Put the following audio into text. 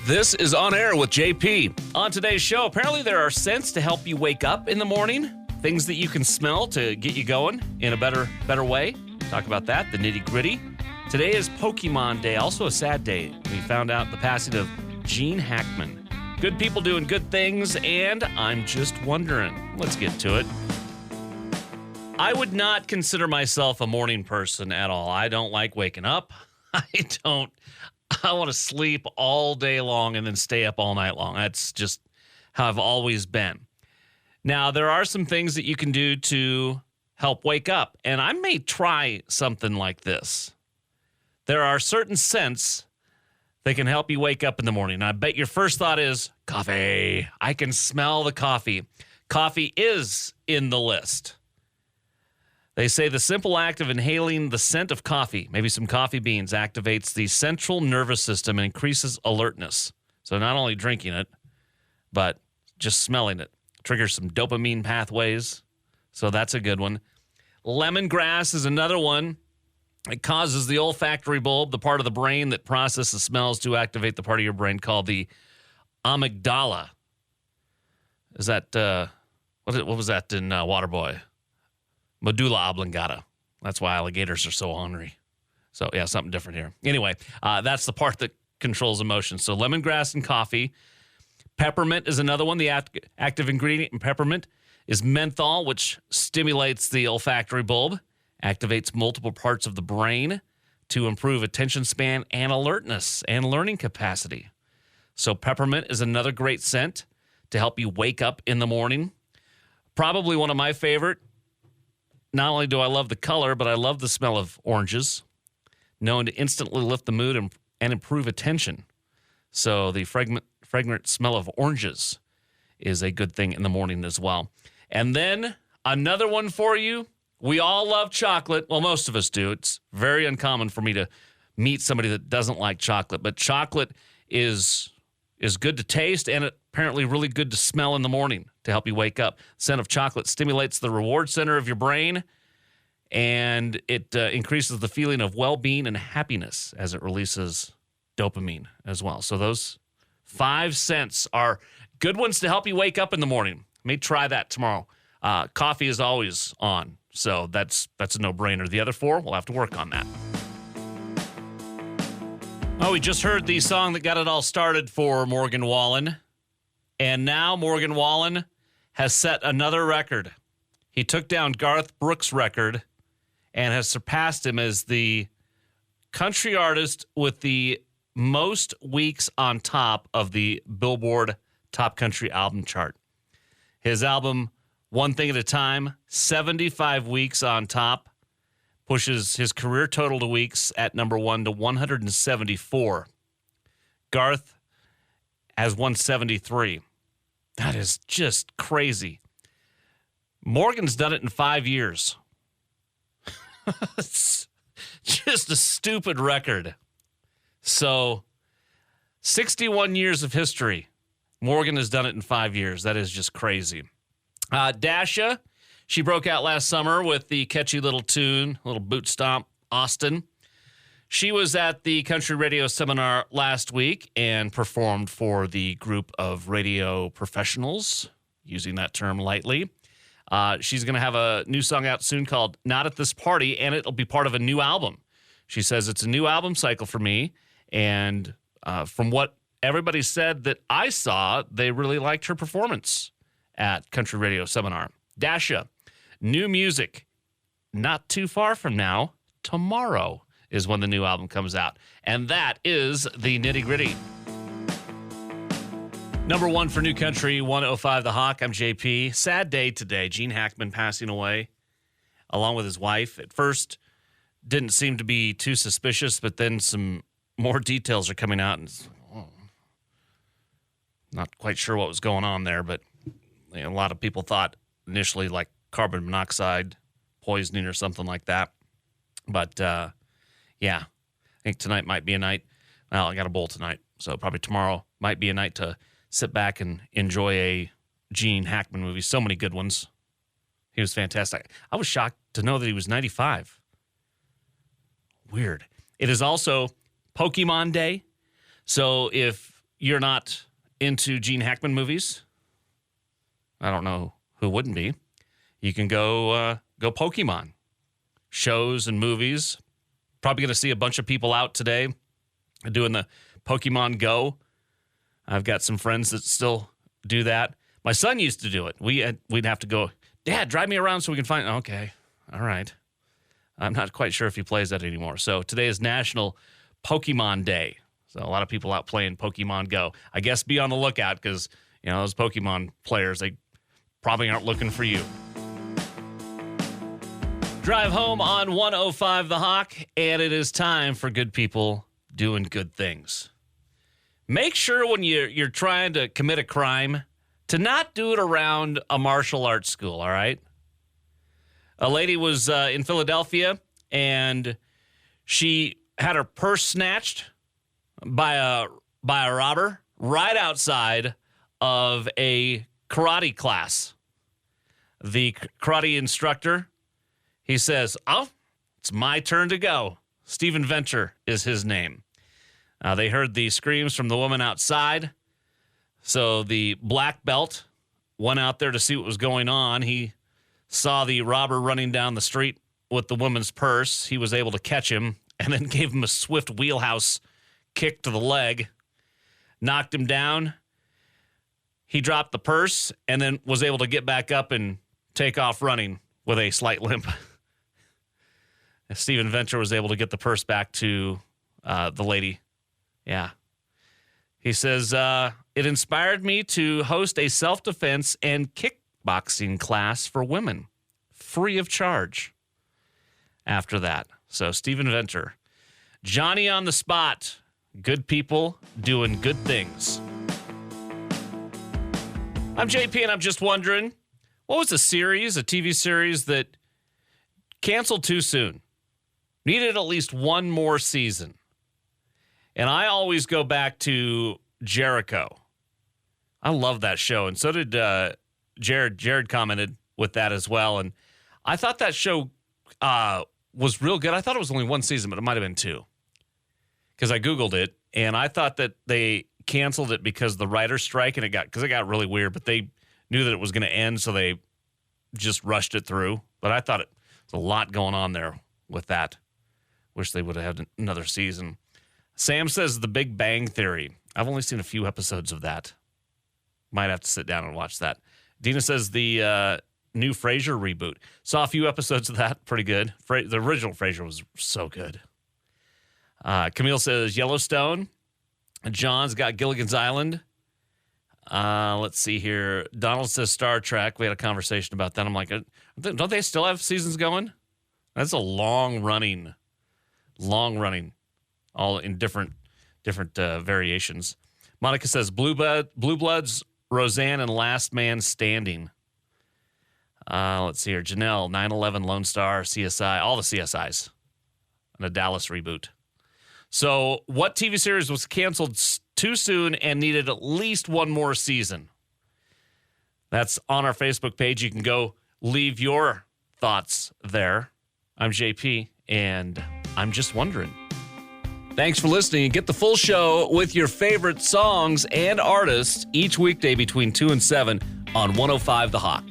This is On Air with JP. On today's show, apparently there are scents to help you wake up in the morning, things that you can smell to get you going in a better way. Talk about that, the Nitty Gritty. Today is Pokemon Day, also a sad day. We found out the passing of Gene Hackman. Good people doing good things, and I'm just wondering. Let's get to it. I would not consider myself a morning person at all. I don't like waking up. I want to sleep all day long and then stay up all night long. That's just how I've always been. Now, there are some things that you can do to help wake up, and I may try something like this. There are certain scents that can help you wake up in the morning. I bet your first thought is, coffee. I can smell the coffee. Coffee is in the list. They say the simple act of inhaling the scent of coffee, maybe some coffee beans, activates the central nervous system and increases alertness. So not only drinking it, but just smelling it triggers some dopamine pathways. So that's a good one. Lemongrass is another one. It causes the olfactory bulb, the part of the brain that processes smells, to activate the part of your brain called the amygdala. Is that, what was that in Waterboy? Medulla oblongata. That's why alligators are so hungry. So, yeah, something different here. Anyway, that's the part that controls emotions. So, lemongrass and coffee. Peppermint is another one. The active ingredient in peppermint is menthol, which stimulates the olfactory bulb, activates multiple parts of the brain to improve attention span and alertness and learning capacity. So, peppermint is another great scent to help you wake up in the morning. Probably one of my favorite. Not only do I love the color, but I love the smell of oranges, known to instantly lift the mood and improve attention. So the fragrant smell of oranges is a good thing in the morning as well. And then another one for you. We all love chocolate. Well, most of us do. It's very uncommon for me to meet somebody that doesn't like chocolate. But chocolate is good to taste and apparently really good to smell in the morning to help you wake up. Scent of chocolate stimulates the reward center of your brain, and it increases the feeling of well-being and happiness as it releases dopamine as well. So those 5 scents are good ones to help you wake up in the morning. May try that tomorrow. Coffee is always on, so that's a no-brainer. The other 4, we'll have to work on that. Oh, we just heard the song that got it all started for Morgan Wallen. And now Morgan Wallen has set another record. He took down Garth Brooks' record and has surpassed him as the country artist with the most weeks on top of the Billboard Top Country Album chart. His album, One Thing at a Time, 75 weeks on top, pushes his career total to weeks at number 1 to 174. Garth has 173. That is just crazy. Morgan's done it in 5 years. It's just a stupid record. So, 61 years of history. Morgan has done it in 5 years. That is just crazy. Dasha, she broke out last summer with the catchy little tune, little boot stomp, Austin. She was at the country radio seminar last week and performed for the group of radio professionals, using that term lightly. She's going to have a new song out soon called Not at This Party, and it'll be part of a new album. She says it's a new album cycle for me, and from what everybody said that I saw, they really liked her performance at country radio seminar. Dasha, new music, not too far from now, tomorrow is when the new album comes out. And that is the Nitty Gritty. Number 1 for New Country, 105 The Hawk. I'm JP. Sad day today. Gene Hackman passing away along with his wife. At first, didn't seem to be too suspicious, but then some more details are coming out. And not quite sure what was going on there, but a lot of people thought initially like carbon monoxide poisoning or something like that. But, yeah, I think tonight might be a night. Well, I got a bowl tonight, so probably tomorrow might be a night to sit back and enjoy a Gene Hackman movie. So many good ones. He was fantastic. I was shocked to know that he was 95. Weird. It is also Pokemon Day. So if you're not into Gene Hackman movies, I don't know who wouldn't be. You can go Pokemon shows and movies. Probably going to see a bunch of people out today doing the Pokemon Go. I've got some friends that still do that. My son used to do it. We'd have to go, Dad, drive me around so we can find. Okay, all right. I'm not quite sure if he plays that anymore. So today is National Pokemon Day. So a lot of people out playing Pokemon Go. I guess be on the lookout because, those Pokemon players, they probably aren't looking for you. Drive home on 105 The Hawk, and it is time for good people doing good things. Make sure when you're trying to commit a crime to not do it around a martial arts school, all right? A lady was in Philadelphia, and she had her purse snatched by a robber right outside of a karate class. The karate instructor, he says, it's my turn to go. Stephen Venter is his name. They heard the screams from the woman outside. So the black belt went out there to see what was going on. He saw the robber running down the street with the woman's purse. He was able to catch him and then gave him a swift wheelhouse kick to the leg, knocked him down. He dropped the purse and then was able to get back up and take off running with a slight limp. Stephen Venter was able to get the purse back to the lady. Yeah. He says, it inspired me to host a self-defense and kickboxing class for women, free of charge after that. So Stephen Venter, Johnny on the spot, good people doing good things. I'm JP, and I'm just wondering, what was a TV series that canceled too soon? Needed at least one more season. And I always go back to Jericho. I love that show, and so did Jared. Jared commented with that as well, and I thought that show was real good. I thought it was only one season, but it might have been two, because I Googled it, and I thought that they canceled it because of the writer's strike, and it got really weird, but they knew that it was going to end, so they just rushed it through. But I thought it was a lot going on there with that. Wish they would have had another season. Sam says The Big Bang Theory. I've only seen a few episodes of that. Might have to sit down and watch that. Dina says the new Frasier reboot. Saw a few episodes of that. Pretty good. The original Frasier was so good. Camille says Yellowstone. John's got Gilligan's Island. Let's see here. Donald says Star Trek. We had a conversation about that. I'm like, don't they still have seasons going? That's a long running, all in different variations. Monica says Blue Bloods, Roseanne, and Last Man Standing. Let's see here. Janelle, 9/11, Lone Star, CSI, all the CSIs, and a Dallas reboot. So what TV series was canceled too soon and needed at least one more season? That's on our Facebook page. You can go leave your thoughts there. I'm JP, and I'm just wondering. Thanks for listening, and get the full show with your favorite songs and artists each weekday between 2 and 7 on 105 The Hawk.